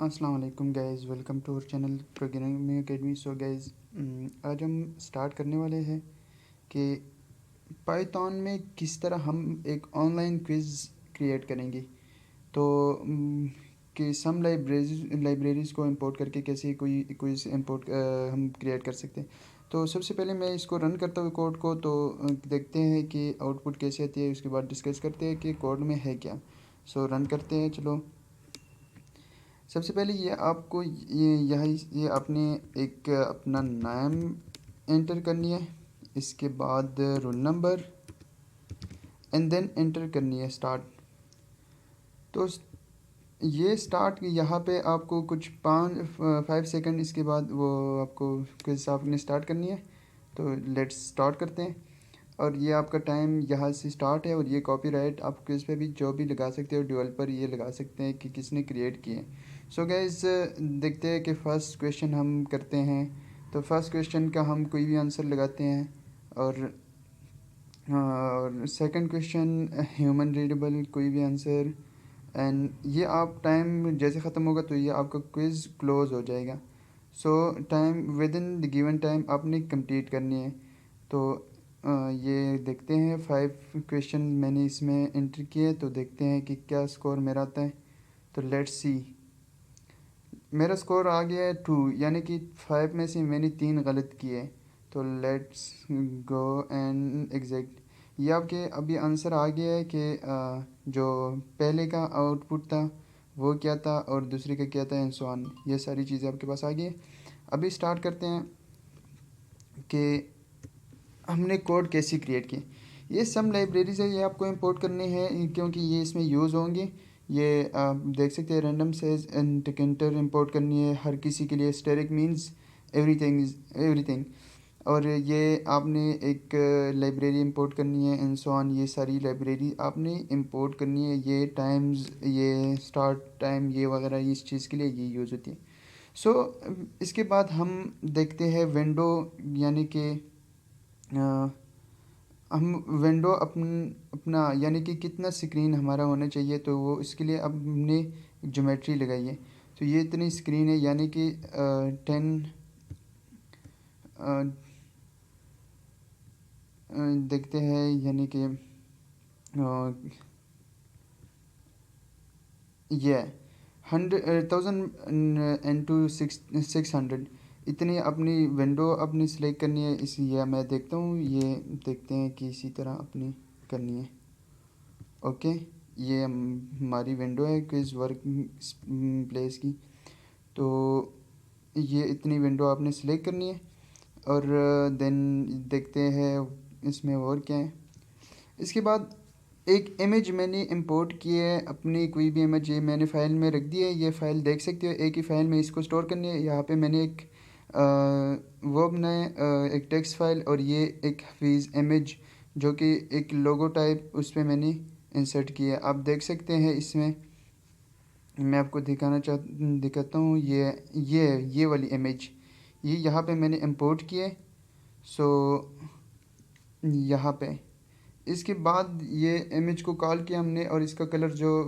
अस्सलाम वालेकुम guys, welcome to our channel programming academy. So guys, आज हम स्टार्ट करने वाले हैं कि पाइथन में किस तरह हम एक ऑनलाइन क्विज़ क्रिएट करेंगे। तो कि सम लाइब्रेरीज़ को इंपोर्ट करके कैसे कोई क्विज़ इंपोर्ट हम क्रिएट कर सकते हैं। तो सबसे पहले मैं इसको रन करता हूँ कोड को, तो देखते हैं कि आउटपुट कैसे आती है। उसके बाद डिस्कस करते हैं कि कोड में है क्या। सो रन करते हैं। चलो, सबसे पहले ये आपको ये आपने एक अपना नाम एंटर करनी है। इसके बाद roll number and then enter करनी है स्टार्ट। तो ये स्टार्ट यहाँ पे आपको कुछ 5 सेकंड इसके बाद वो आपको क्विज आपने स्टार्ट करनी है। तो लेट्स स्टार्ट करते हैं। और ये आपका टाइम यहाँ से स्टार्ट है। और ये कॉपीराइट आप क्विज़ पे भी जो भी लगा सकते हो, डेवलपर ये लगा सकते हैं कि किसने क्रिएट किए। सो गाइस, देखते हैं कि फ़र्स्ट क्वेश्चन हम करते हैं। तो फर्स्ट क्वेश्चन का हम कोई भी आंसर लगाते हैं। और सेकंड क्वेश्चन ह्यूमन रीडेबल कोई भी आंसर। एंड ये आप टाइम जैसे ख़त्म होगा तो ये आपका क्विज़ क्लोज़ हो जाएगा। सो time with in the given time आपने कंप्लीट करनी है। तो ये देखते हैं 5 क्वेश्चन मैंने इसमें एंटर किए, तो देखते हैं कि क्या स्कोर मेरा आता है। तो लेट्स सी, मेरा स्कोर आ गया है 2, यानी कि 5 में से मैंने 3 गलत किए। तो लेट्स गो एंड एग्जैक्ट, ये आपके अभी आंसर आ गया है कि जो पहले का आउटपुट था वो क्या था और दूसरे का क्या था एंड सो ऑन। ये सारी चीज़ें आपके पास आ गई है। अभी स्टार्ट करते हैं कि हमने कोड कैसे क्रिएट किए। ये सम लाइब्रेरीज है, ये आपको इंपोर्ट करने हैं क्योंकि ये इसमें यूज़ होंगे। ये आप देख सकते हैं, random sys and tkinter import करनी है हर किसी के लिए। Asterisk means everything is everything. और ये आपने एक लाइब्रेरी इंपोर्ट करनी है एंड सो ऑन। ये सारी लाइब्रेरी आपने इंपोर्ट करनी है। ये टाइम्स, ये स्टार्ट टाइम, ये वगैरह इस चीज़ के लिए ये यूज़ होती है। सो इसके बाद हम देखते हैं विंडो, यानी कि हम विंडो अपना यानी कि कितना स्क्रीन हमारा होना चाहिए। तो वो इसके लिए अब हमने ज्योमेट्री लगाई है। तो ये इतनी स्क्रीन है, यानी कि 10 देखते हैं, यानी कि ये 1000 इतनी अपनी विंडो अपनी सेलेक्ट करनी है। इस ये मैं देखता हूँ, ये देखते हैं कि इसी तरह अपनी करनी है। ओके, ये हमारी विंडो है क्विज वर्क प्लेस की। तो ये इतनी विंडो आपने सेलेक्ट करनी है। और देन देखते हैं इसमें और क्या है। इसके बाद एक इमेज मैंने इंपोर्ट की है, अपनी कोई भी इमेज ये मैंने फ़ाइल में रख दी है। ये फ़ाइल देख सकते हो, एक ही फ़ाइल में इसको स्टोर करनी है। यहाँ पे मैंने एक वो बनाया, एक टेक्स्ट फाइल, और ये एक हफीज़ इमेज जो कि एक लोगो टाइप उस पर मैंने इंसर्ट किया है। आप देख सकते हैं इसमें, मैं आपको दिखाता हूँ। ये वाली इमेज ये यहाँ पे मैंने इंपोर्ट की है। सो यहाँ पे इसके बाद ये इमेज को कॉल किया हमने, और इसका कलर जो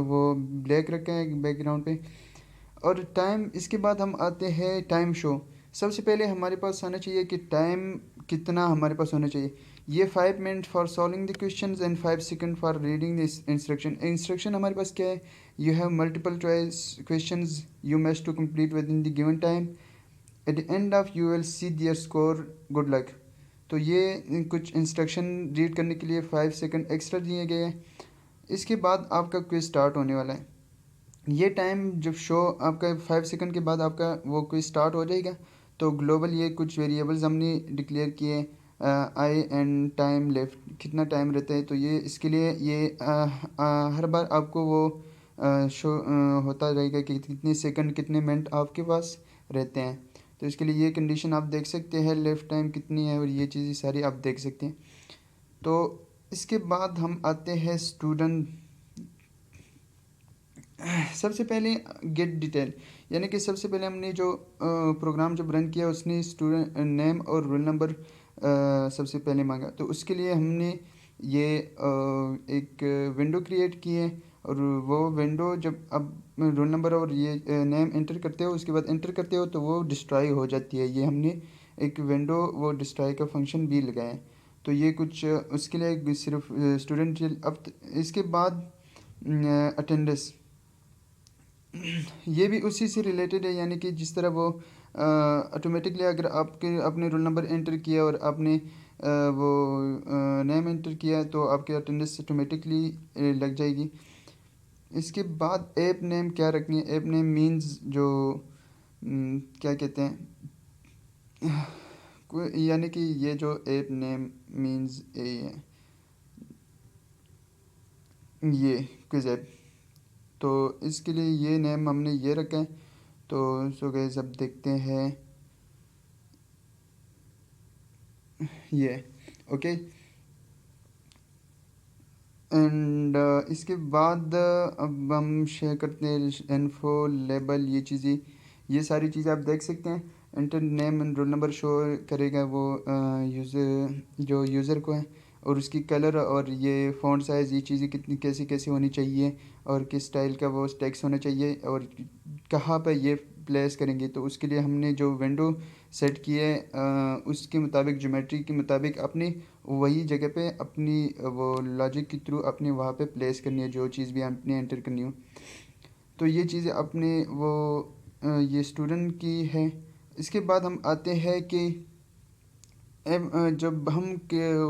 वो ब्लैक रखा है बैकग्राउंड पे। और टाइम, इसके बाद हम आते हैं टाइम शो। सबसे पहले हमारे पास आना चाहिए कि टाइम कितना हमारे पास होना चाहिए। ये 5 minute for solving the question and 5 second for reading this instruction. Instruction हमारे पास क्या है, you have multiple choice question, you must to complete within the given time. At the end of you will see their score, good luck. तो ये कुछ instruction read करने के लिए 5 सेकंड एक्स्ट्रा दिए गए हैं। इसके बाद आपका क्विज स्टार्ट होने वाला है। ये टाइम जब शो आपका 5 सेकंड के बाद आपका वो क्विज स्टार्ट हो जाएगा। तो ग्लोबल ये कुछ वेरिएबल्स हमने डिक्लेयर किए, आई एंड टाइम लेफ्ट, कितना टाइम रहता है। तो ये इसके लिए ये हर बार आपको वो शो होता रहेगा कि कितने सेकंड कितने मिनट आपके पास रहते हैं। तो इसके लिए ये कंडीशन आप देख सकते हैं, लेफ़्ट टाइम कितनी है, और ये चीज़ें सारी आप देख सकते हैं। तो इसके बाद हम आते हैं स्टूडेंट। सबसे पहले गेट डिटेल, यानी कि सबसे पहले हमने जो प्रोग्राम जब रन किया उसने स्टूडेंट नेम और रोल नंबर सबसे पहले मांगा। तो उसके लिए हमने ये एक विंडो क्रिएट की है। और वो विंडो जब अब रोल नंबर और ये नेम एंटर करते हो, उसके बाद एंटर करते हो तो वो डिस्ट्रॉय हो जाती है। ये हमने एक विंडो वो डिस्ट्रॉय का फंक्शन भी लगाया है। तो ये कुछ उसके लिए सिर्फ स्टूडेंट। अब इसके बाद अटेंडेंस, ये भी उसी से रिलेटेड है, यानी कि जिस तरह वो ऑटोमेटिकली अगर आपके अपने रोल नंबर एंटर किया और आपने वो नेम एंटर किया तो आपके अटेंडेंस ऑटोमेटिकली लग जाएगी। इसके बाद ऐप नेम क्या रखनी है। ऐप नेम मींस जो क्या कहते हैं यानी कि ये जो ऐप नेम मींस ये क्विज ऐप, तो इसके लिए ये नेम हमने ये रखा है। तो सो गाइस अब देखते हैं ये ओके। एंड इसके बाद अब हम शेयर करते हैं इन्फो लेबल, ये चीज़ें, ये सारी चीज़ें आप देख सकते हैं। Inter name and roll number show करेगा वो यूज़र जो यूज़र को है, और उसकी कलर और ये फ़ॉन्ट साइज़, ये चीज़ें कितनी कैसी कैसी होनी चाहिए और किस स्टाइल का वो टेक्स्ट होना चाहिए और कहाँ पर ये प्लेस करेंगे। तो उसके लिए हमने जो विंडो सेट की है उसके मुताबिक ज्योमेट्री के मुताबिक अपनी वही जगह पे अपनी वो लॉजिक के थ्रू अपने वहाँ पे प्लेस करनी है जो चीज़ भी आपने एंटर करनी हो। तो ये चीज़ें अपने वो ये स्टूडेंट की है। इसके बाद हम आते हैं कि जब हम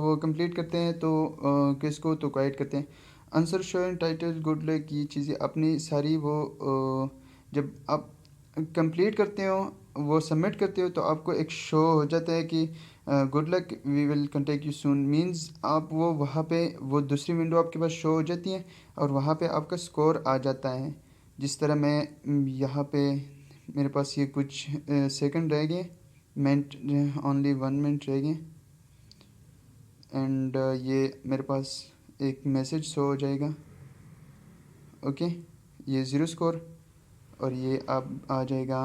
वो कंप्लीट करते हैं तो किसको तो क्वाइट करते हैं। Answer show title good luck, ये चीज़ें अपनी सारी वो जब आप कंप्लीट करते हो वो सबमिट करते हो तो आपको एक शो हो जाता है कि good luck we will contact you soon. Means आप वो वहाँ पे वो दूसरी विंडो आपके पास शो हो जाती है और वहाँ पे आपका स्कोर आ जाता है। जिस तरह मैं यहाँ पे मेरे पास ये कुछ सेकंड रह गए, मिनट, ओनली 1 मिनट रह गए। एंड ये मेरे पास एक मैसेज शो हो जाएगा ओके। ये ज़ीरो स्कोर और ये अब आ जाएगा।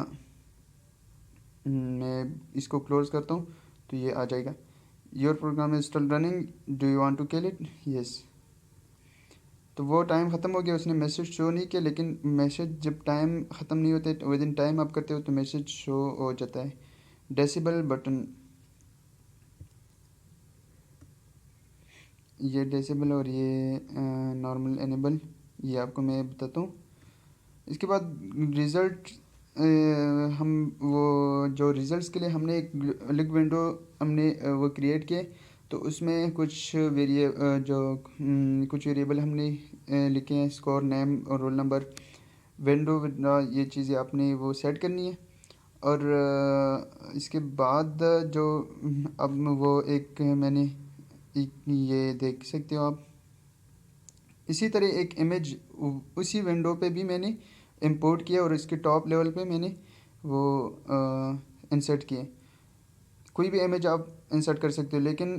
मैं इसको क्लोज़ करता हूँ तो ये आ जाएगा your program is still running, do you want to kill it, yes. तो वो टाइम ख़त्म हो गया, उसने मैसेज शो नहीं किया, लेकिन मैसेज जब टाइम ख़त्म नहीं होते विद इन टाइम आप करते हो तो मैसेज शो हो जाता है। डेसिबल बटन, ये डेसिबल और ये नॉर्मल एनेबल, ये आपको मैं बताता हूँ। इसके बाद रिज़ल्ट, हम वो जो रिज़ल्ट्स के लिए हमने एक अलग विंडो हमने वो क्रिएट किए। तो उसमें कुछ कुछ वेरिएबल हमने लिखे हैं, स्कोर, नेम और रोल नंबर, विंडो ये चीज़ें आपने वो सेट करनी है। और इसके बाद जो अब वो एक मैंने ये देख सकते हो आप, इसी तरह एक इमेज उसी विंडो पे भी मैंने इंपोर्ट किया और इसके टॉप लेवल पे मैंने वो इंसर्ट किए। कोई भी इमेज आप इंसर्ट कर सकते हो, लेकिन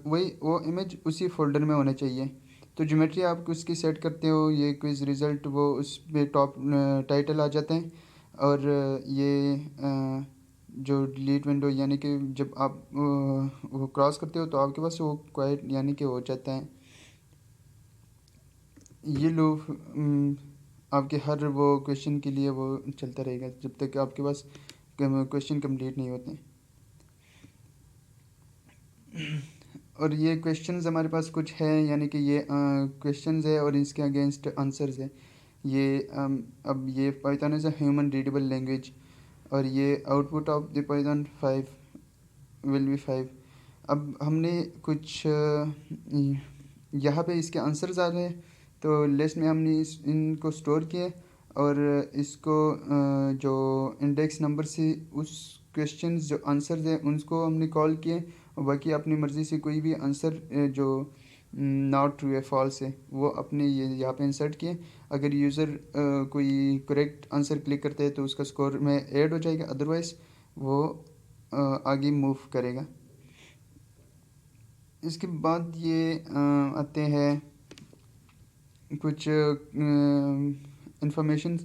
वही वो इमेज उसी फोल्डर में होना चाहिए। तो ज्योमेट्री आप उसकी सेट करते हो, ये क्विज रिज़ल्ट वो उस पे टॉप टाइटल आ जाते हैं। और ये जो डिलीट विंडो, यानी कि जब आप वो क्रॉस करते हो तो आपके पास वो क्वाइट यानी कि हो जाता है। ये लूप आपके हर वो क्वेश्चन के लिए वो चलता रहेगा जब तक आपके पास क्वेश्चन कंप्लीट नहीं होते। और ये क्वेश्चंस हमारे पास कुछ है, यानी कि ये क्वेश्चंस है और इसके अगेंस्ट आंसर्स है। ये अब ये Python is a human readable language, और ये output of the Python 5 will be 5। अब हमने कुछ यहाँ पे इसके आंसर्स आ रहे हैं तो लिस्ट में हमने इनको स्टोर किए और इसको जो इंडेक्स नंबर से उस क्वेश्चंस जो आंसर्स हैं उनको हमने कॉल किए, और बाकी अपनी मर्ज़ी से कोई भी आंसर जो नॉट ट्रू है, फॉल्स है, वो अपने ये यहाँ पे इंसर्ट किए। अगर यूज़र कोई करेक्ट आंसर क्लिक करता है तो उसका स्कोर में ऐड हो जाएगा, अदरवाइज़ वो आगे मूव करेगा। इसके बाद ये आते हैं कुछ इंफॉर्मेशन,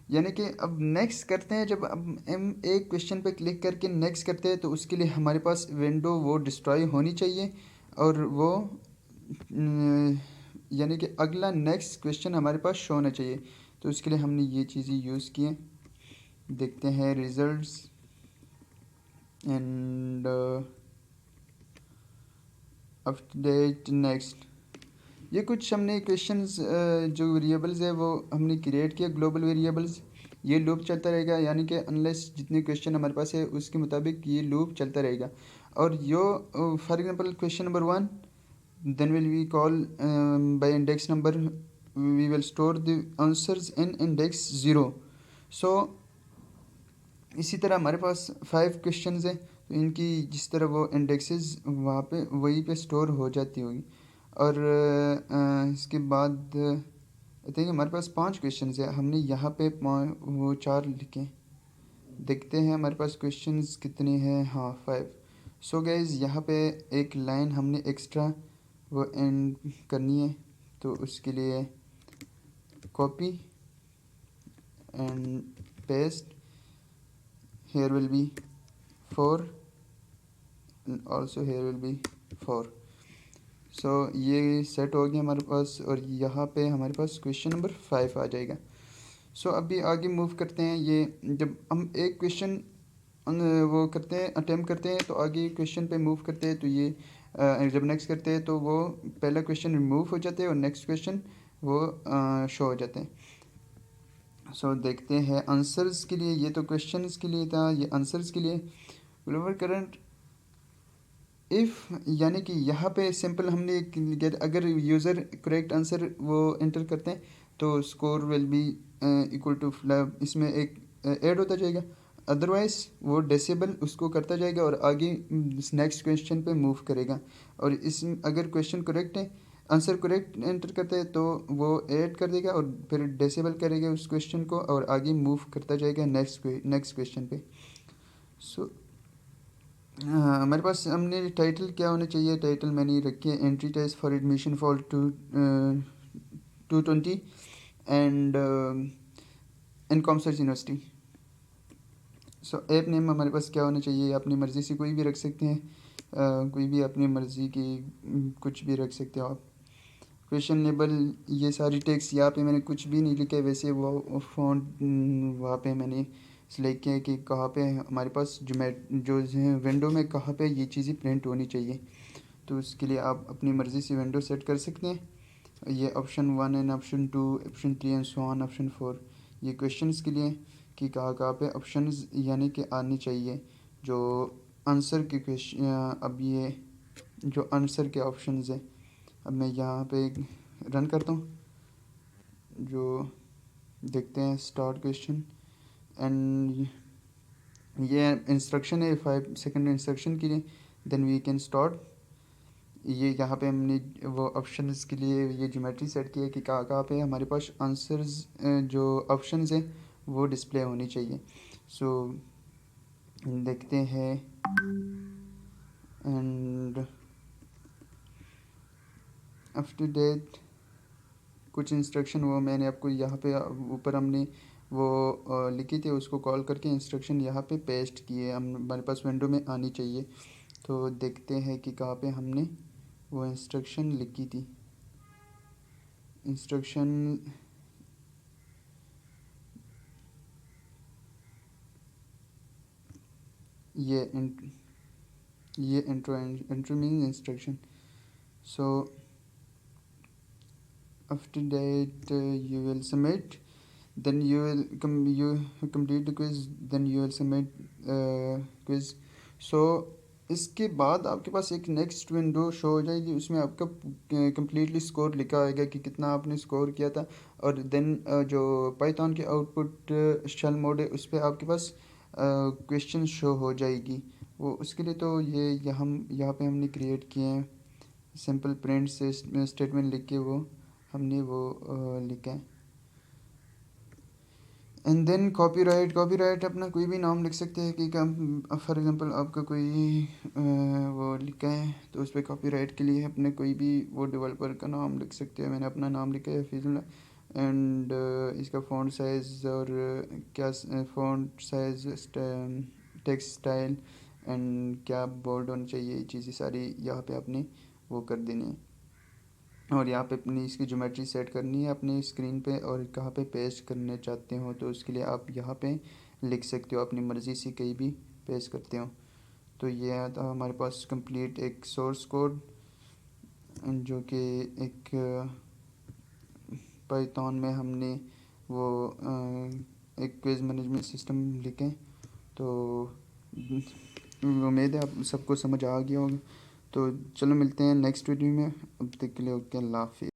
यानी कि अब नेक्स्ट करते हैं। जब अब हम एक क्वेश्चन पे क्लिक करके नेक्स्ट करते हैं तो उसके लिए हमारे पास विंडो वो डिस्ट्रॉय होनी चाहिए, और वो यानी कि अगला नेक्स्ट क्वेश्चन हमारे पास शो होना चाहिए। तो उसके लिए हमने ये चीज़ें यूज़ किए। देखते हैं results and up to date next. ये कुछ हमने क्वेश्चंस जो वेरिएबल्स है वो हमने क्रिएट किया ग्लोबल वेरिएबल्स। ये लूप चलता रहेगा, यानी कि अनलेस जितने क्वेश्चन हमारे पास है उसके मुताबिक ये लूप चलता रहेगा। और यो for example question number 1, then will we call by index number, we will store the answers in index 0. So इसी तरह हमारे पास 5 क्वेश्चंस हैं, तो इनकी जिस तरह वो इंडेक्सेस वहाँ पे वहीं पे स्टोर हो जाती होगी। और इसके बाद आई थिंक हमारे पास 5 क्वेश्चंस है, हमने यहाँ पे वो 4 लिखे। देखते हैं हमारे पास क्वेश्चंस कितने हैं। हाँ 5। सो गाइज यहाँ पे एक लाइन हमने एक्स्ट्रा वो एंड करनी है, तो उसके लिए copy and paste, here will be 4 and also here will be 4. सो ये सेट हो गया हमारे पास, और यहाँ पे हमारे पास क्वेश्चन नंबर 5 आ जाएगा। सो अभी आगे मूव करते हैं। ये जब हम एक क्वेश्चन वो करते हैं अटेम्प्ट करते हैं तो आगे क्वेश्चन पे मूव करते हैं, तो ये जब नेक्स्ट करते हैं तो वो पहला क्वेश्चन रिमूव हो जाते हैं और नेक्स्ट क्वेश्चन वो शो हो जाते हैं। सो देखते हैं आंसर्स के लिए। ये तो क्वेश्चंस के लिए था, ये आंसर्स के लिए। ग्लोबल करंट इफ़, यानी कि यहाँ पे सिंपल हमने अगर यूज़र करेक्ट आंसर वो एंटर करते हैं तो score will be equal to इसमें एक ऐड होता जाएगा, अदरवाइज़ वो डिसेबल उसको करता जाएगा और आगे नेक्स्ट क्वेश्चन पे मूव करेगा। और इस अगर क्वेश्चन करेक्ट है, आंसर करेक्ट एंटर करते हैं तो वो ऐड कर देगा और फिर डिसेबल करेगा उस क्वेश्चन को और आगे मूव करता जाएगा नेक्स्ट क्वेश्चन पे। सो हाँ हमारे पास हमने टाइटल क्या होना चाहिए, टाइटल मैंने रखी है entry test for admission for 220 and in commerce university. So app name हमारे पास क्या होना चाहिए, अपनी मर्ज़ी से कोई भी रख सकते हैं, कोई भी अपनी मर्ज़ी की कुछ भी रख सकते हो आप। क्वेश्चनेबल, ये सारी टेक्स्ट यहाँ पे मैंने कुछ भी नहीं लिखा है, वैसे वो फ़ॉन्ट वहाँ पे मैंने सिलेक्ट किया है कि कहाँ पे हमारे पास जो विंडो में कहाँ पे ये चीज़ें प्रिंट होनी चाहिए। तो उसके लिए आप अपनी मर्ज़ी से विंडो सेट कर सकते हैं। ये option 1 and option 2, option 3 and so on, option 4 ये क्वेश्चंस के लिए कि कहाँ कहाँ पे ऑप्शंस यानी कि आने चाहिए जो आंसर के क्वेश्चन। अब ये जो आंसर के ऑप्शंस हैं, अब मैं यहाँ पे रन करता हूँ, जो देखते हैं स्टार्ट क्वेश्चन एंड ये इंस्ट्रक्शन है 5 सेकंड इंस्ट्रक्शन के लिए, देन वी कैन स्टार्ट। ये यहाँ पे हमने वो ऑप्शंस के लिए ये ज्योमेट्री सेट की है कि कहाँ कहाँ पे हमारे पास आंसर्स जो ऑप्शंस हैं वो डिस्प्ले होनी चाहिए। सो देखते हैं एंड आफ्टर डेट कुछ इंस्ट्रक्शन वो मैंने आपको यहाँ पे ऊपर हमने वो लिखी थी, उसको कॉल करके इंस्ट्रक्शन यहाँ पे पेस्ट किए हमारे पास विंडो में आनी चाहिए। तो देखते हैं कि कहाँ पे हमने वो इंस्ट्रक्शन लिखी थी। इंस्ट्रक्शन ये intro means instruction. So after that you will submit, then you complete the quiz, then you will submit quiz. So इसके बाद आपके पास एक नेक्स्ट विंडो शो हो जाएगी, उसमें आपका कम्प्लीटली स्कोर लिखा आएगा कि कितना आपने स्कोर किया था। और देन जो पाइथन के आउटपुट शेल मोड है उस पर आपके पास क्वेश्चन शो हो जाएगी। वो उसके लिए तो ये यहाँ पे हमने क्रिएट किए हैं सिंपल प्रिंट से स्टेटमेंट लिख के वो हमने वो लिखा है। एंड देन कॉपीराइट अपना कोई भी नाम लिख सकते हैं कि फॉर एग्जांपल आपका कोई वो लिखा है तो उस पर कॉपीराइट के लिए अपने कोई भी वो डेवलपर का नाम लिख सकते हैं। मैंने अपना नाम लिखा है फिजुल्ला। एंड इसका फ़ॉन्ट साइज़ और क्या font size, text style and क्या बोर्ड होना चाहिए, ये चीज़ें सारी यहाँ पे आपने वो कर देनी है। और यहाँ पे अपनी इसकी ज्योमेट्री सेट करनी है अपनी स्क्रीन पे, और कहाँ पे पेस्ट करने चाहते हो तो उसके लिए आप यहाँ पे लिख सकते हो, अपनी मर्ज़ी से कहीं भी पेस्ट करते हो। तो ये था हमारे पास कंप्लीट एक सोर्स कोड, जो कि एक पाइथन में हमने वो एक क्विज़ मैनेजमेंट सिस्टम लिखें। तो उम्मीद है आप सबको समझ आ गया होगा। तो चलो मिलते हैं नेक्स्ट वीडियो में, अब तक के लिए ओके, अल्लाह हाफिज़।